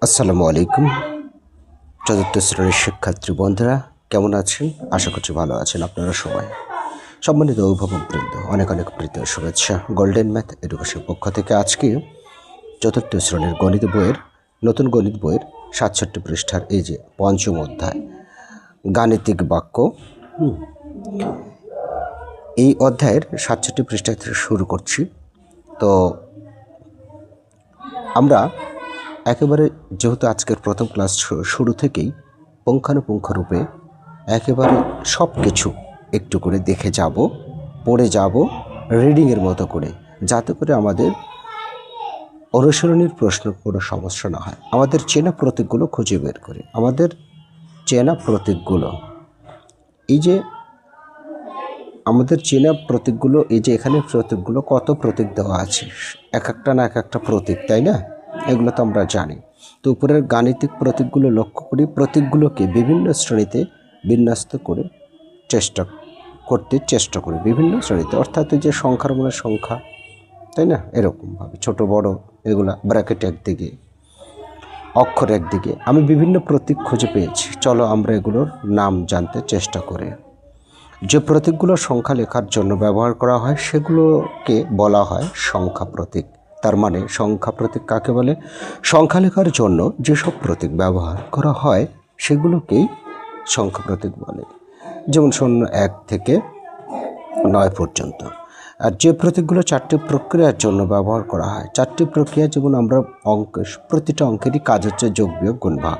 আসসালামু আলাইকুম। চতুর্থ শ্রেণীর শিক্ষার্থী বন্ধুরা কেমন আছেন? আশা করছি ভালো আছেন আপনারা সবাই। সম্মানিত অভিভাবকবৃন্দ, অনেক অনেক প্রীতি ও শুভেচ্ছা। গোল্ডেন ম্যাথ এডুকেশন পক্ষ থেকে আজকে চতুর্থ শ্রেণীর গণিত বইয়ের নতুন গণিত বইয়ের ৬৭ পৃষ্ঠার এই যে পঞ্চম অধ্যায় গাণিতিক বাক্য, এই অধ্যায়ের ৬৭ পৃষ্ঠা থেকে শুরু করছি। তো আমরা একেবারে যেহেতু আজকের প্রথম ক্লাস শুরু থেকেই পুঙ্খানুপুঙ্খরূপে একেবারে সব কিছু একটু করে দেখে যাব, পড়ে যাব রিডিংয়ের মতো করে, যাতে করে আমাদের অনুসরণের প্রশ্ন কোনো সমস্যা না হয়। আমাদের চেনা প্রতীকগুলো খুঁজে বের করে, আমাদের চেনা প্রতীকগুলো, এই যে আমাদের চেনা প্রতীকগুলো, এই যে এখানে প্রতীকগুলো কত প্রতীক দেওয়া আছে, এক একটা না এক একটা প্রতীক, তাই না? এগুলো তো আমরা জানি। তো উপরের গাণিতিক প্রতীকগুলো লক্ষ্য করি, প্রতীকগুলোকে বিভিন্ন শ্রেণীতে বিন্যস্ত করে চেষ্টা করি বিভিন্ন শ্রেণীতে, অর্থাৎ যে সংখ্যার মনে সংখ্যা, তাই না? এরকমভাবে ছোট বড় এগুলা ব্র্যাকেট একদিকে, অক্ষর একদিকে, আমি বিভিন্ন প্রতীক খুঁজে পেয়েছি। চলো আমরা এগুলোর নাম জানতে চেষ্টা করি। যে প্রতীকগুলো সংখ্যা লেখার জন্য ব্যবহার করা হয় সেগুলোকে বলা হয় সংখ্যা প্রতীক। তার মানে সংখ্যা প্রতীক কাকে বলে? সংখ্যা লেখার জন্য যেসব প্রতীক ব্যবহার করা হয় সেগুলোকেই সংখ্যা প্রতীক বলে। যেমন 1 থেকে 9 পর্যন্ত। আর যে প্রতীকগুলো 4টি প্রক্রিয়ার জন্য ব্যবহার করা হয়, 4টি প্রক্রিয়া, যেমন আমরা প্রতিটা অঙ্কেরই কাজ হচ্ছে যোগ বিয়োগ গুণ ভাগ,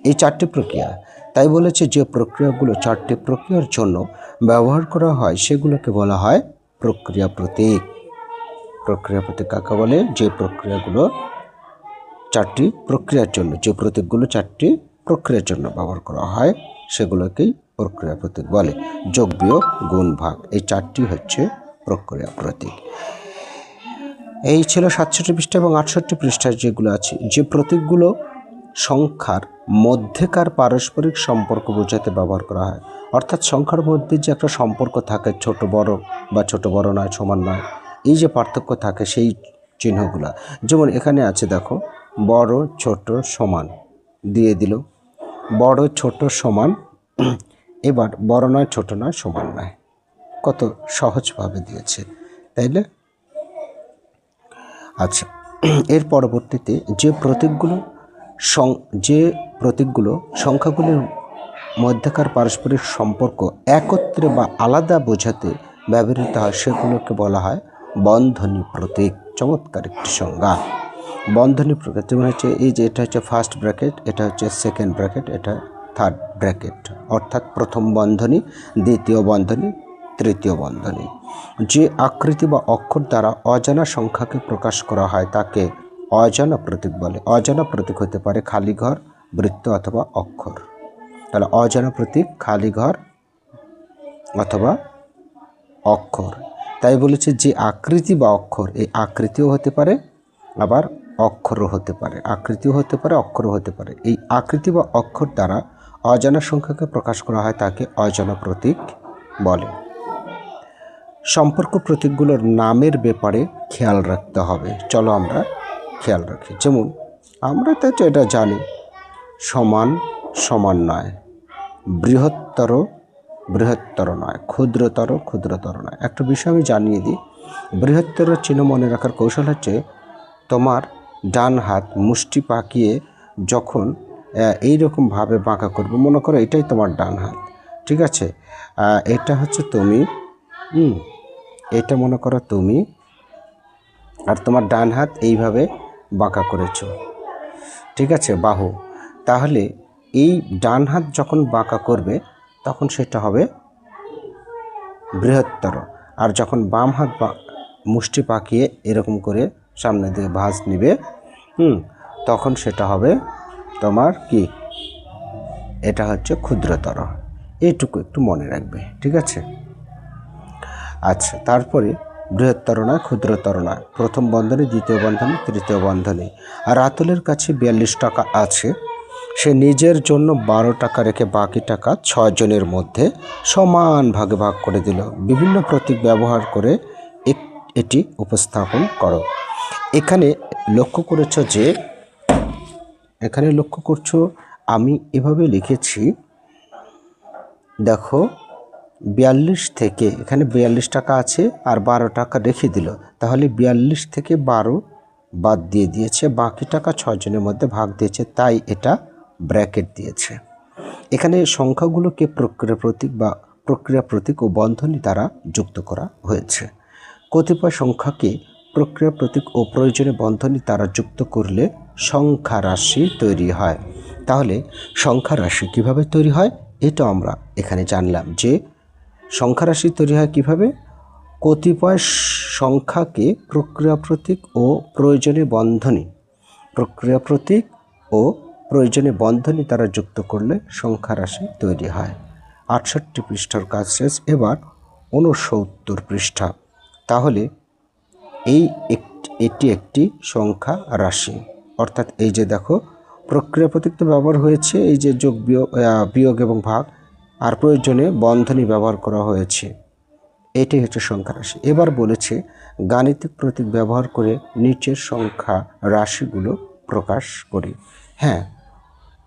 এই 4টি প্রক্রিয়া। তাই বলেছে যে প্রক্রিয়াগুলো 4টি প্রক্রিয়ার জন্য ব্যবহার করা হয় সেগুলোকে বলা হয় প্রক্রিয়া প্রতীক। প্রক্রিয়া প্রতীক কাকে বলে? যে প্রক্রিয়াগুলো 4টি প্রক্রিয়ার জন্য, যে প্রতীকগুলো 4টি প্রক্রিয়ার জন্য ব্যবহার করা হয় সেগুলোকেই প্রক্রিয়া প্রতীক বলে। যোগ বিয়োগ গুণ ভাগ, এই 4টি হচ্ছে প্রক্রিয়া প্রতীক। এই ছিল 67 পৃষ্ঠা এবং 68 পৃষ্ঠার যেগুলো আছে, যে প্রতীকগুলো সংখ্যার মধ্যেকার পারস্পরিক সম্পর্ক বোঝাতে ব্যবহার করা হয়। অর্থাৎ সংখ্যার মধ্যে যে একটা সম্পর্ক থাকে, ছোট বড় বা ছোট বড় নয়, সমান নয়, এই যে পার্থক্য থাকে সেই চিহ্নগুলো। যেমন এখানে আছে দেখো, বড় ছোট সমান দিয়ে দিল, বড় ছোট সমান, এবার বড় নয় ছোট নয় সমান নয়, কত সহজভাবে দিয়েছে, তাই না? আচ্ছা, এর পরবর্তীতে যে প্রতীকগুলো সংখ্যাগুলির মধ্যকার পারস্পরিক সম্পর্ক একত্রে বা আলাদা বোঝাতে ব্যবহৃত হয় সেগুলোকে বলা হয় বন্ধনী প্রতীক। চমৎকার একটি সংজ্ঞা। বন্ধনী প্রতীক যেমন হচ্ছে এই যে এটা হচ্ছে ফার্স্ট ব্র্যাকেট, এটা হচ্ছে সেকেন্ড ব্র্যাকেট, এটা থার্ড ব্র্যাকেট, অর্থাৎ প্রথম বন্ধনী, দ্বিতীয় বন্ধনী, তৃতীয় বন্ধনী। যে আকৃতি বা অক্ষর দ্বারা অজানা সংখ্যাকে প্রকাশ করা হয় তাকে অজানা প্রতীক বলে। অজানা প্রতীক হতে পারে খালি ঘর, বৃত্ত অথবা অক্ষর। তাহলে অজানা প্রতীক খালি ঘর অথবা অক্ষর। তাই বলেছে যে আকৃতি বা অক্ষর, এই আকৃতিও হতে পারে আবার অক্ষরও হতে পারে, আকৃতিও হতে পারে অক্ষরও হতে পারে। এই আকৃতি বা অক্ষর দ্বারা অজানা সংখ্যাকে প্রকাশ করা হয় তাকে অজানা প্রতীক বলে। সম্পর্ক প্রতীকগুলোর নামের ব্যাপারে খেয়াল রাখতে হবে। চলো আমরা খেয়াল রাখি। যেমন আমরা তো এটা জানি, সমান সমান নয়, বৃহত্তর বৃহত্তর নয়, ক্ষুদ্রতর ক্ষুদ্রতর নয়। একটা বিষয় আমি জানিয়ে দিই, বৃহত্তর চিহ্ন মনে রাখার কৌশল হচ্ছে, তোমার ডান হাত মুষ্টি পাকিয়ে যখন এইরকমভাবে বাঁকা করবে, মনে করো এটাই তোমার ডান হাত, ঠিক আছে? এটা হচ্ছে তুমি, এটা মনে করো তুমি, আর তোমার ডান হাত এইভাবে বাঁকা করেছো, ঠিক আছে, বাহু। তাহলে এই ডান হাত যখন বাঁকা করবে তখন সেটা হবে বৃহত্তর, আর যখন বাম হাত মুষ্টি পাকিয়ে এরকম করে সামনে দিয়ে ভাঁজ নিবে, তখন সেটা হবে তোমার কি? এটা হচ্ছে ক্ষুদ্রতর। এইটুকু একটু মনে রাখবে, ঠিক আছে? আচ্ছা, তারপরে বৃহত্তর নয়, ক্ষুদ্রতর নয়, প্রথম বন্ধনী, দ্বিতীয় বন্ধনী, তৃতীয় বন্ধনী। আর রাতুলের কাছে 42 টাকা আছে, সে নিজের জন্য 12 টাকা রেখে বাকি টাকা 6 জনের মধ্যে সমান ভাগে ভাগ করে দিল। বিভিন্ন প্রতীক ব্যবহার করে এটি উপস্থাপন করো। এখানে লক্ষ্য করেছ যে এখানে লক্ষ্য করছো আমি এভাবে লিখেছি, দেখো 42 থেকে, এখানে 42 টাকা আছে আর 12 টাকা রেখে দিল, তাহলে 42 থেকে 12 বাদ দিয়ে দিয়েছে, বাকি টাকা 6 জনের মধ্যে ভাগ দিয়েছে, তাই এটা ব্র্যাকেট দিয়েছে। এখানে সংখ্যাগুলোকে প্রক্রিয়া প্রতীক বা প্রক্রিয়া প্রতীক ও বন্ধনী দ্বারা যুক্ত করা হয়েছে। কতিপয় সংখ্যাকে প্রক্রিয়া প্রতীক ও প্রয়োজনে বন্ধনী দ্বারা যুক্ত করলে সংখ্যা রাশি তৈরি হয়। তাহলে সংখ্যা রাশি কিভাবে তৈরি হয় এটা আমরা এখানে জানলাম, যে সংখ্যা রাশি তৈরি হয় কিভাবে, কতিপয় সংখ্যাকে প্রক্রিয়া প্রতীক ও প্রয়োজনে বন্ধনী, প্রক্রিয়া প্রতীক ও প্রয়োজনে বন্ধনী দ্বারা যুক্ত করলে সংখ্যা রাশি তৈরি হয়। 68 পৃষ্ঠার কাজ শেষ, এবার 69 পৃষ্ঠা। তাহলে এটি একটি সংখ্যা রাশি, অর্থাৎ এই যে দেখো প্রক্রিয়া প্রতীক তো ব্যবহার হয়েছে, এই যে যোগ বিয়োগ এবং ভাগ, আর প্রয়োজনে বন্ধনী ব্যবহার করা হয়েছে, এটাই হচ্ছে সংখ্যা রাশি। এবার বলেছে গাণিতিক প্রতীক ব্যবহার করে নিচের সংখ্যা রাশিগুলো প্রকাশ করি। হ্যাঁ,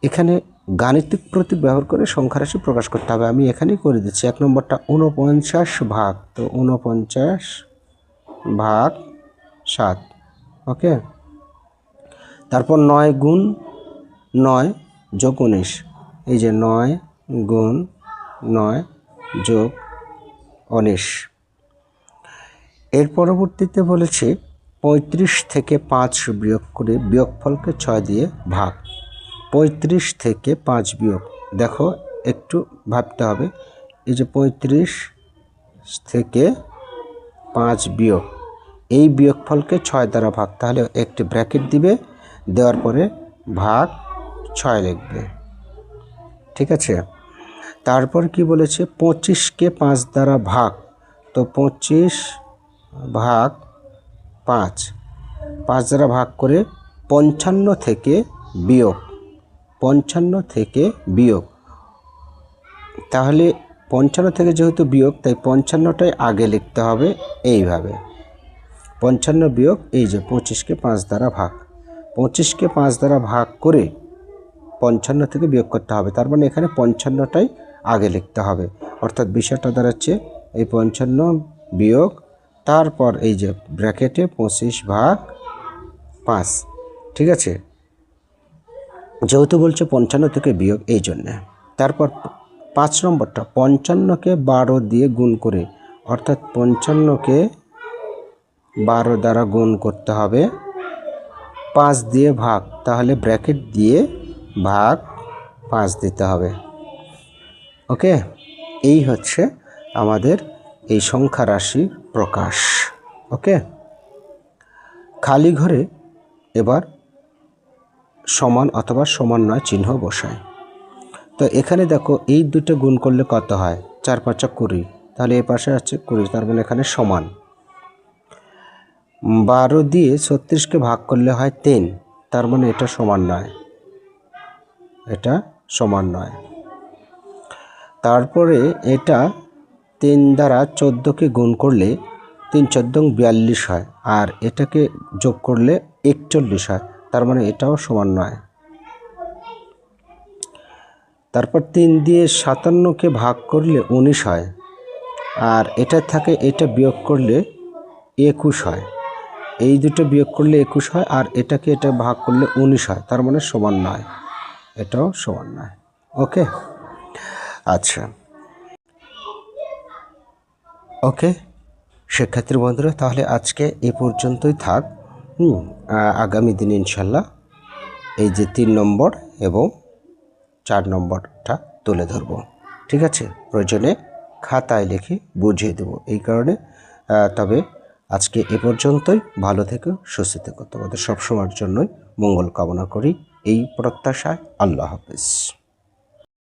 এখানে গাণিতিক প্রতীক ব্যবহার করে সংখ্যা রাশি প্রকাশ করতে হবে। আমি এখানেই করে দিচ্ছি। 1 নম্বরটা 49 ভাগ, তো 49 ভাগ 7, ওকে। তারপর 9 গুণ 9 যোগ 19, এই যে 9 গুণ 9 যোগ 19। এর পরবর্তীতে বলেছে 35 থেকে 5 বিয়োগ করে বিয়োগফলকে 6 দিয়ে ভাগ। 35 থেকে 5 বিয়োগ, দেখো একটু ভাবতে হবে, এই যে 35 থেকে 5 বিয়োগ, এই বিয়োগফলকে 6 দ্বারা ভাগ, তাহলে একটি ব্র্যাকেট দিবে, দেওয়ার পরে ভাগ 6 লিখবে, ঠিক আছে। তারপর কি বলেছে 25কে 5 দ্বারা ভাগ, তো 25 ভাগ 5, 5 দ্বারা ভাগ করে 55 থেকে বিয়োগ, 55 থেকে বিয়োগ, তাহলে 55 থেকে যেহেতু বিয়োগ তাই 55টাই আগে লিখতে হবে, এইভাবে 55 বিয়োগ এই যে 25কে 5 দ্বারা ভাগ, 25কে 5 দ্বারা ভাগ করে 55 থেকে বিয়োগ করতে হবে, তার মানে এখানে 55টাই আগে লিখতে হবে, অর্থাৎ বিষয়টা দাঁড়াচ্ছে এই 55 বিয়োগ, তারপর এই যে ব্র্যাকেটে 25 ভাগ 5, ঠিক আছে, যেহেতু বলছে 55 থেকে বিয়োগ এই জন্যে। তারপর 5 নম্বরটা 55কে 12 দিয়ে গুণ করে, অর্থাৎ 55কে 12 দ্বারা গুণ করতে হবে, 5 দিয়ে ভাগ, তাহলে ব্র্যাকেট দিয়ে ভাগ 5 দিতে হবে, ওকে। এই হচ্ছে আমাদের এই সংখ্যা রাশি প্রকাশ, ওকে। খালি ঘরে এবার সমান অথবা সমান নয় চিহ্ন বসায়। তো এখানে দেখো এই দুটো গুণ করলে কত হয়, 4 5 20, তাহলে এই পাশে আছে 20, তার মানে এখানে সমান। 12 দিয়ে 36কে ভাগ করলে হয় 3, তার মানে এটা সমান নয়, এটা সমান নয়। তারপরে এটা 3 দ্বারা 14কে গুণ করলে 3 14 42 হয়, আর এটাকে যোগ করলে 41 হয়, তার মানে এটাও সমান নয়। তারপর 3 দিয়ে 57কে ভাগ করলে 19 হয়, আর এটা থাকে এটা বিয়োগ করলে 21 হয়, এই দুটো বিয়োগ করলে 21 হয়, আর এটাকে এটা ভাগ করলে 19 হয়, তার মানে সমান নয়, এটাও সমান নয়, ওকে। আচ্ছা, ওকে শিক্ষার্থী বন্ধুরা, তাহলে আজকে এই পর্যন্তই থাক। আগামী দিনে ইনশাল্লাহ এই যে 3 নম্বর এবং 4 নম্বরটা তুলে ধরব, ঠিক আছে, প্রয়োজনে খাতায় লিখে বুঝিয়ে দেব, এই কারণে। তবে আজকে এ পর্যন্তই, ভালো থেকো, সুস্থ থেকো, তোমাদের সবসময়ের জন্যই মঙ্গল কামনা করি, এই প্রত্যাশায়। আল্লাহ হাফেজ।